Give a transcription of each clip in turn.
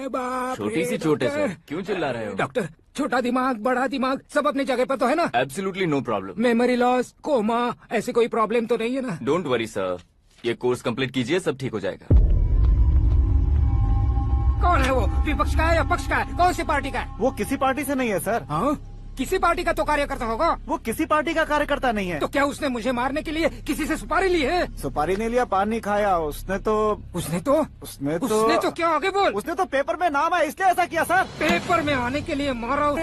बाप छोटी रे, सी चोट है डॉक्टर। सर, क्यों चिल्ला रहे हो? डॉक्टर, छोटा दिमाग बड़ा दिमाग सब अपनी जगह पर तो है ना? Absolutely no problem. Memory loss, coma, ऐसी कोई प्रॉब्लम तो नहीं है ना? डोंट वरी सर, ये कोर्स कंप्लीट कीजिए, सब ठीक हो जाएगा। कौन है वो? विपक्ष का है या पक्ष का है? कौन सी पार्टी का है? वो किसी पार्टी से नहीं है सर। हाँ? किसी पार्टी का तो कार्यकर्ता होगा। वो किसी पार्टी का कार्यकर्ता नहीं है। तो क्या उसने मुझे मारने के लिए किसी से सुपारी ली है? सुपारी नहीं लिया, पान नहीं खाया। उसने तो उसने तो क्या? आगे बोल। उसने तो पेपर में नाम है इसलिए ऐसा किया सर। पेपर में आने के लिए मारो?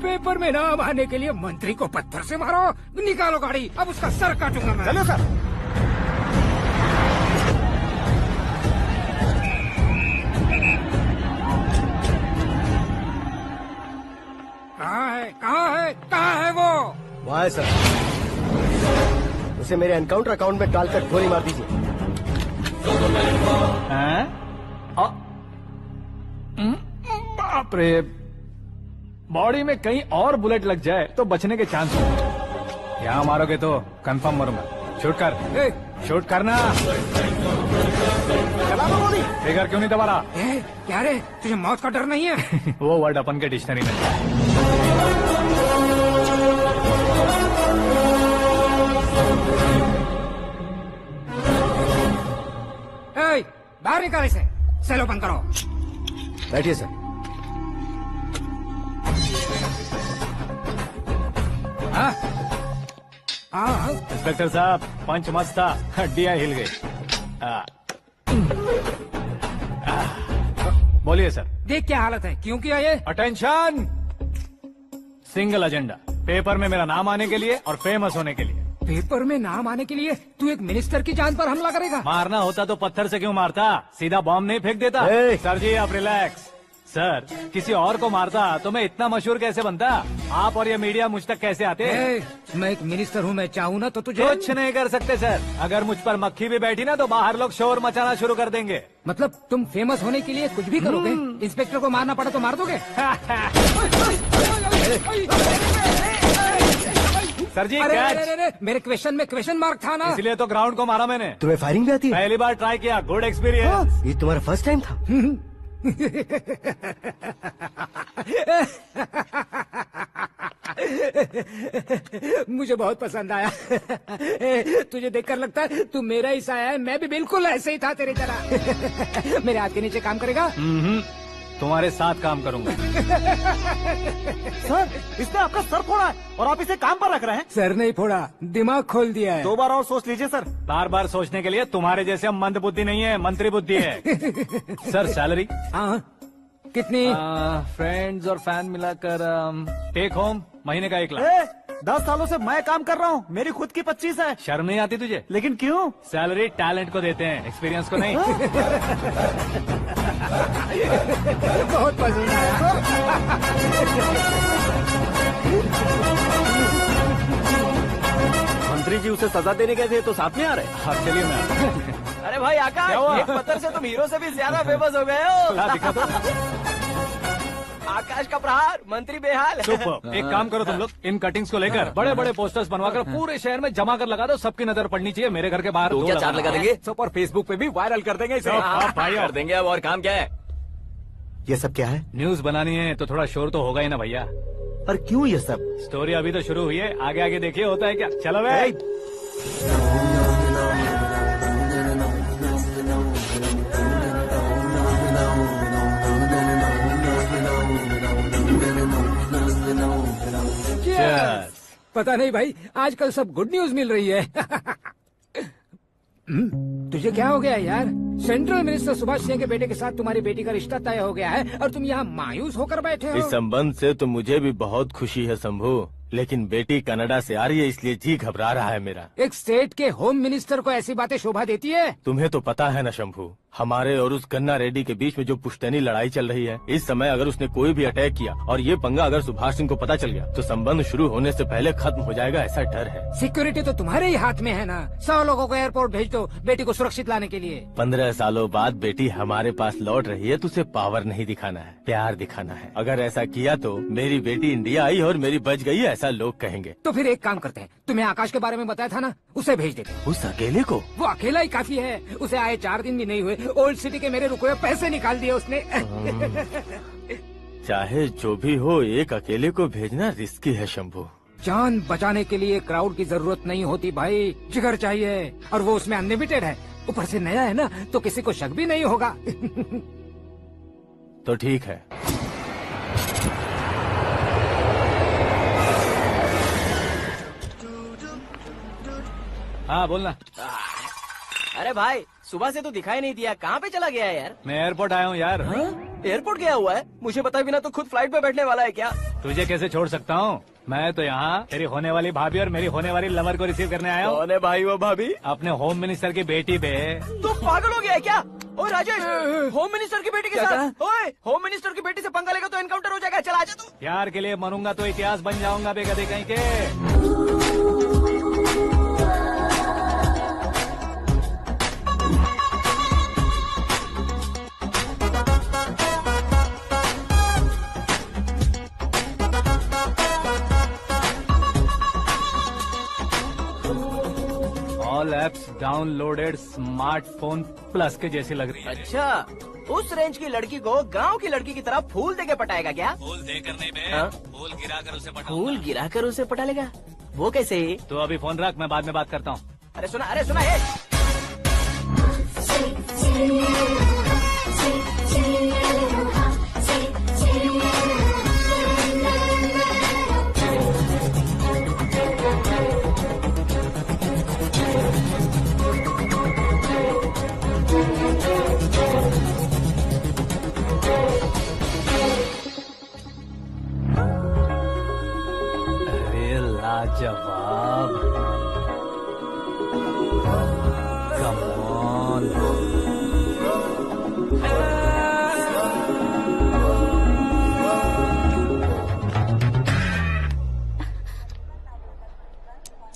पेपर में नाम आने के लिए मंत्री को पत्थर से मारो? निकालो गाड़ी, अब उसका सर काटूंगा मैं। चलो सर। कहाँ है वो? वहाँ है सर। उसे मेरे एनकाउंटर अकाउंट में डालकर गोली मार दीजिए। बाप रे, बॉडी में कहीं और बुलेट लग जाए तो बचने के चांस हो। यहाँ मारोगे तो कंफर्म मरूंगा। शूट कर, शूट करना। चला दो गोली। फिगर क्यों नहीं दबा रहा? क्या रे, तुझे मौत का डर नहीं है? वो वर्ड अपन के डिक्शनरी में है। बाहर निकाल इसे। सेल ओपन करो। बैठिए सर। इंस्पेक्टर साहब, पंच मस्त था, हड्डियां हिल गई। बोलिए सर। देख क्या हालत है, क्यों किया ये? अटेंशन, सिंगल एजेंडा, पेपर में मेरा नाम आने के लिए और फेमस होने के लिए। पेपर में नाम आने के लिए तू एक मिनिस्टर की जान पर हमला करेगा? मारना होता तो पत्थर से क्यों मारता, सीधा बॉम्ब नहीं फेंक देता। सर जी आप रिलैक्स। सर, किसी और को मारता तो मैं इतना मशहूर कैसे बनता? आप और ये मीडिया मुझ तक कैसे आते? मैं एक मिनिस्टर हूँ, मैं चाहूँ ना तो तुझे कुछ नहीं कर सकते सर। अगर मुझ पर मक्खी भी बैठी ना तो बाहर लोग शोर मचाना शुरू कर देंगे। मतलब तुम फेमस होने के लिए कुछ भी करोगे? इंस्पेक्टर को मारना पड़ा तो मार दोगे? सर जी अरे, मेरे क्वेश्चन में क्वेश्चन मार्क था ना, इसलिए तो ग्राउंड को मारा मैंने। तुम्हें फायरिंग भी आती है? पहली बार ट्राई किया, गुड एक्सपीरियंस। ये तुम्हारा फर्स्ट टाइम था? मुझे बहुत पसंद आया। तुझे देखकर लगता है तू मेरा ही साया है। मैं भी बिल्कुल ऐसे ही था तेरी तरह। मेरे हाथ के नीचे काम करेगा? तुम्हारे साथ काम करूंगा। सर, इसने आपका सर फोड़ा है और आप इसे काम पर रख रहे हैं। सर नहीं फोड़ा, दिमाग खोल दिया है। 2 बार और सोच लीजिए सर। बार बार सोचने के लिए तुम्हारे जैसे मंद बुद्धि नहीं है, मंत्री बुद्धि है। Sir salary? हाँ, कितनी? फ्रेंड्स और फैन मिलाकर टेक होम महीने का 1 लाख। 10 सालों से मैं काम कर रहा हूँ, मेरी खुद की 25 है। शर्म नहीं आती तुझे? लेकिन क्यों? सैलरी टैलेंट को देते हैं, एक्सपीरियंस को नहीं। बहुत पसंद आया। मंत्री जी उसे सजा देने गए थे तो साथ में आ रहे? हाँ चलिए मैं। अरे भाई आकाश, एक पत्थर से तुम हीरो से भी ज्यादा फेमस हो गए हो। दिखा दो। आकाश का प्रहार, मंत्री बेहाल। सुपर। एक काम करो तुम लोग, इन कटिंग्स को लेकर बड़े बड़े पोस्टर्स बनवाकर पूरे शहर में जमा कर लगा दो। सबकी नजर पड़नी चाहिए। मेरे घर के बाहर तो क्या 4 लगा देंगे? और फेसबुक पे भी वायरल कर देंगे इसे। भाई कर देंगे। अब और काम क्या है? ये सब क्या है? न्यूज बनानी है तो थोड़ा शोर तो होगा ही ना भैया। पर क्यों ये सब? स्टोरी अभी तो शुरू हुई है, आगे आगे देखिए होता है क्या। चलो भाई। पता नहीं भाई, आजकल सब गुड न्यूज मिल रही है। तुझे क्या हो गया यार? सेंट्रल मिनिस्टर सुभाष सिंह के बेटे के साथ तुम्हारी बेटी का रिश्ता तय हो गया है और तुम यहाँ मायूस होकर बैठे हो। इस संबंध से तो मुझे भी बहुत खुशी है शंभू, लेकिन बेटी कनाडा से आ रही है इसलिए जी घबरा रहा है मेरा। एक स्टेट के होम मिनिस्टर को ऐसी बातें शोभा देती है? तुम्हें तो पता है ना शंभू, हमारे और उस गन्ना रेड्डी के बीच में जो पुश्तैनी लड़ाई चल रही है, इस समय अगर उसने कोई भी अटैक किया और ये पंगा अगर सुभाष सिंह को पता चल गया तो संबंध शुरू होने से पहले खत्म हो जाएगा, ऐसा डर है। सिक्योरिटी तो तुम्हारे ही हाथ में है ना। 100 लोगों को एयरपोर्ट भेज दो बेटी को सुरक्षित लाने के लिए। 15 सालों बाद बेटी हमारे पास लौट रही है तो उसे पावर नहीं दिखाना है, प्यार दिखाना है। अगर ऐसा किया तो मेरी बेटी इंडिया आई और मेरी बच गई, ऐसा लोग कहेंगे। तो फिर एक काम करते हैं, तुम्हें आकाश के बारे में बताया था ना, उसे भेज देते हैं। उस अकेले को? वो अकेला ही काफी है। उसे आए 4 दिन भी नहीं हुए ओल्ड सिटी के मेरे रुके हुए पैसे निकाल दिए उसने। चाहे जो भी हो, एक अकेले को भेजना रिस्की है शंभू। जान बचाने के लिए क्राउड की जरूरत नहीं होती भाई, जिगर चाहिए, और वो उसमें अनलिमिटेड है। ऊपर से नया है ना, तो किसी को शक भी नहीं होगा। तो ठीक है। हाँ बोलना। अरे भाई, सुबह से तो दिखाई नहीं दिया, कहाँ पे चला गया है यार? मैं एयरपोर्ट आया हूँ यार। एयरपोर्ट गया हुआ है? मुझे बताए बिना तो खुद फ्लाइट पे बैठने वाला है क्या? तुझे कैसे छोड़ सकता हूँ? मैं तो यहाँ तेरी होने वाली भाभी और मेरी होने वाली लवर को रिसीव करने आया हूँ। कौन है भाई वो भाभी? अपने होम मिनिस्टर की बेटी पे। तू पागल हो गया है क्या? ओए राजेश, होम मिनिस्टर की बेटी के क्या साथ? ओए, होम मिनिस्टर की बेटी से पंगा लेगा तो एनकाउंटर हो जाएगा। चल आजा तू। प्यार के लिए मरूंगा तो इतिहास बन जाऊंगा बेगदे कहीं के। All apps downloaded smartphone plus के जैसी लग रही है। अच्छा, उस रेंज की लड़की को गांव की लड़की की तरह फूल देके पटाएगा क्या? फूल देकर नहीं बे, हाँ? फूल गिराकर उसे पटा। फूल गिराकर उसे पटा लेगा? वो कैसे? तो अभी फोन रख, मैं बाद में बात करता हूँ। अरे सुना हे। अरे लाजवाब, कम ऑन।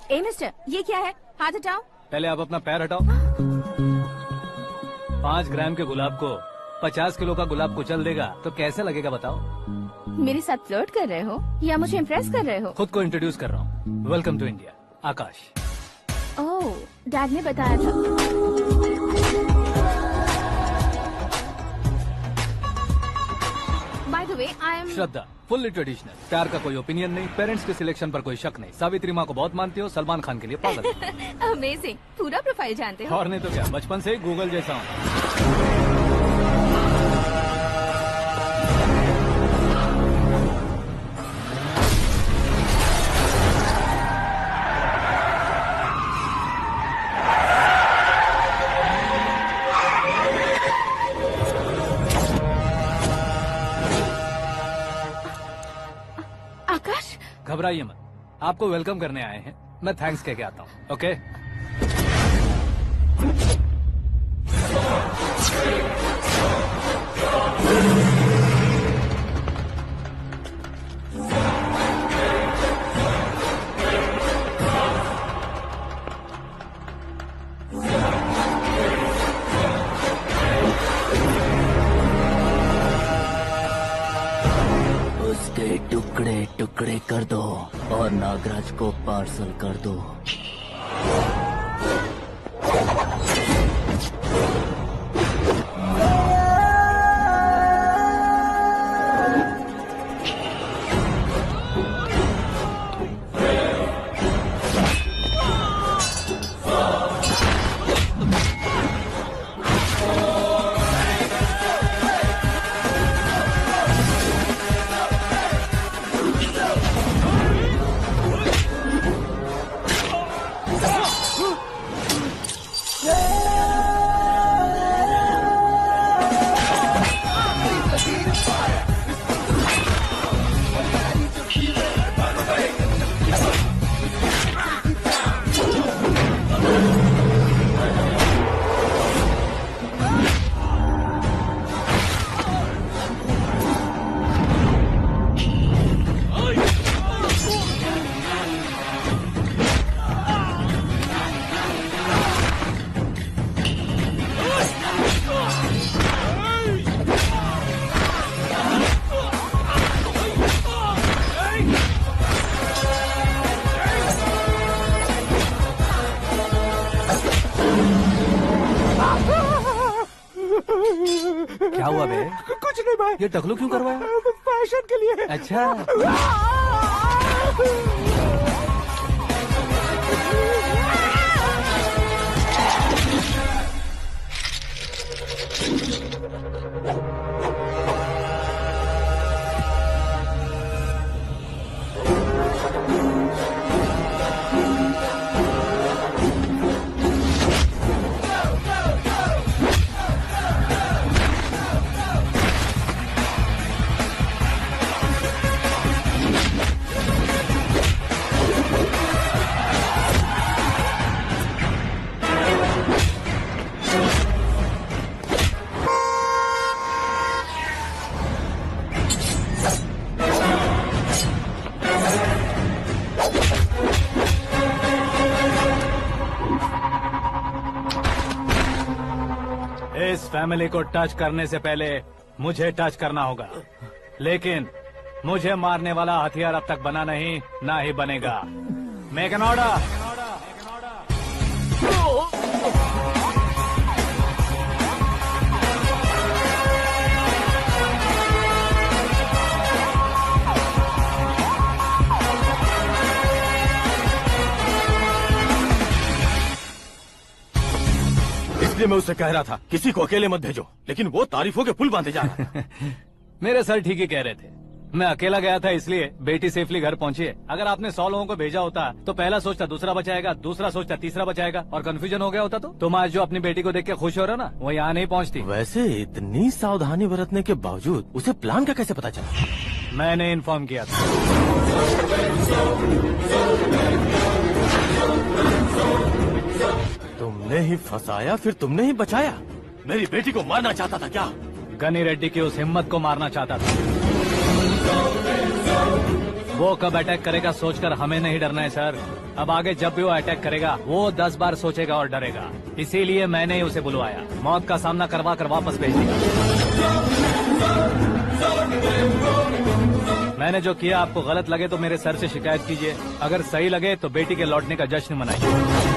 ए मिस्टर, ये क्या है? हाथ हटाओ। पहले आप अपना पैर हटाओ। 5 ग्राम के गुलाब को 50 किलो का गुलाब कुचल देगा तो कैसे लगेगा बताओ? मेरे साथ फ्लर्ट कर रहे हो या मुझे इम्प्रेस कर रहे हो? खुद को इंट्रोड्यूस कर रहा हूँ। Welcome to India, Akash. Oh, dad ने बताया था। By the way, I am Shraddha, fully traditional. प्यार का कोई ओपिनियन नहीं, पेरेंट्स के सिलेक्शन पर कोई शक नहीं। सावित्री माँ को बहुत मानती हो, सलमान खान के लिए पागल हो। अमेजिंग, पूरा प्रोफाइल जानते हो। और नहीं तो क्या, बचपन से ही गूगल जैसा हूँ। आकाश, घबराइए मत, आपको वेलकम करने आए हैं। मैं थैंक्स कह के आता हूँ। ओके, उसके टुकड़े टुकड़े कर दो और नागराज को पार्सल कर दो। क्या हुआ बे? कुछ नहीं भाई, ये टकलू क्यों करवाया? फैशन के लिए। अच्छा, इस फैमिली को टच करने से पहले मुझे टच करना होगा, लेकिन मुझे मारने वाला हथियार अब तक बना नहीं, ना ही बनेगा। Make an order. इसलिए मैं उससे कह रहा था किसी को अकेले मत भेजो, लेकिन वो तारीफों के पुल बांधे जा रहा था। मेरे सर ठीक ही कह रहे थे। मैं अकेला गया था इसलिए बेटी सेफली घर पहुंची है। अगर आपने 100 लोगों को भेजा होता तो पहला सोचता दूसरा बचाएगा, दूसरा सोचता तीसरा बचाएगा, और कंफ्यूजन हो गया होता तो तुम आज जो अपनी बेटी को देख के खुश हो रहे हो ना, वो यहाँ नहीं पहुँचती। वैसे इतनी सावधानी बरतने के बावजूद उसे प्लान का कैसे पता चला? मैंने इन्फॉर्म किया था। तुमने ही फंसाया, फिर तुमने ही बचाया। मेरी बेटी को मारना चाहता था क्या? गनी रेड्डी की उस हिम्मत को मारना चाहता था। वो कब अटैक करेगा सोचकर हमें नहीं डरना है सर। अब आगे जब भी वो अटैक करेगा वो 10 बार सोचेगा और डरेगा। इसीलिए मैंने ही उसे बुलवाया, मौत का सामना करवा कर वापस भेज दिया। मैंने जो किया आपको गलत लगे तो मेरे सर से शिकायत कीजिए, अगर सही लगे तो बेटी के लौटने का जश्न मनाइए।